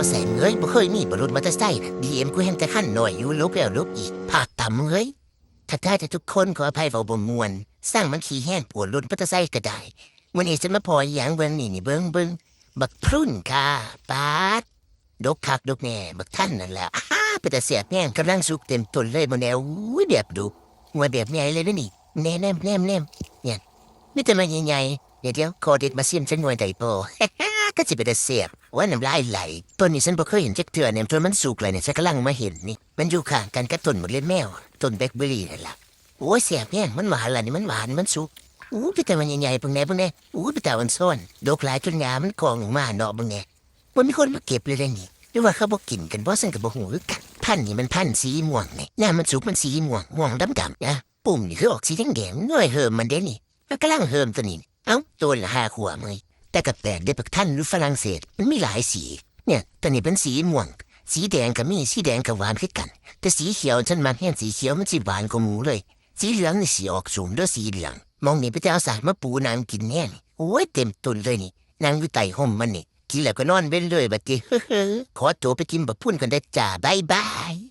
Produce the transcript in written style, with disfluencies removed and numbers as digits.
แสงเอ้ยบ่เคยมีบรถมอเตอร์ไซค์ดีเอ็มกูเห็นแต่ขั้นหน่อยอยู่ลบแล้วลบอีกภาคต่ำเอ้ยถ้าได้แต่ทุกคนขออภัยเฝ้าบ่มวนสร้างมันขี้แห้งปวดรถมอเตอร์ไซค์ก็ได้วันนี้ฉันมาพออย่างเบิ่งนี่เบิ่งบักพรุ่นค่ะปาดดกคักดกแน่บักท่านนั่นแหละเป็นแต่เสียบแง่งกำลังสุกเต็มต้นเลยบนแนวแบบดุหัวแบบใหญ่เลยนะนี่แน่เนี่ยนี่แต่มาใหญ่ๆเดี๋ยวขอเด็ดมาเสียมฉันหน่วยไดโป ก็จะเป็นแต่เสียบว่าน้ำลายไหลต้นนี้ฉันบ่เคยเห็นจักเทื่อเนี่ยจนมันสุกเลยเนี่ยฉันกำลังมาเห็นนี่มันอยู่ข้างกันกับต้นมะเร็งแมวต้นแบล็คเบอร์รี่นั่นแหละโอ้ยเสียบแง่งมันหวานล่ะนี่มันหวานมันสุกพี่แต่มันใหญ่ๆเพิ่งแน่พี่แต่มันซ่อนดอกหลายจนงามันกองออกมาเนาะเบิ่งแน่มันมีคนมาเก็บเลยได้นี่หรือว่าเขาบ่กินกันเพราะฉันก็บ่ฮู้คือกันพันธุ์นี่มันพันธุ์สีม่วงนี่หน้ามันสุกมันสีม่วงดำๆนะปุ่มนี่คือออกสีแดงๆน้อยเหิมมันเด้นี่มันกำลังเหิมตัวนี้เอ้าตัวละ5 ขวบเลยแต่กับแปลกเด็ดปักท่านหรือฝรั่งเศสมันมีหลายสีเนี่ยตัวนี้เป็นสีม่วงสีแดงก็มีสีแดงก็หวานคือกันแต่สีเขียวฉันมักแห้งสีเขียวมันสิหวานกว่าหมูเลยสีเหลืองนี่สีออกสูงด้วยสีเหลืองมองนี่ไปเอาสารมาปูนางกินแน่นี่โอ้ยเต็มตุนเลยนี่นางอยู่ใต้ห่มมันนี่กินแล้วก็นอนเว้นเลยบัดนี้ขอตัวไปกินบักพุ่นกันได้จ้าบาย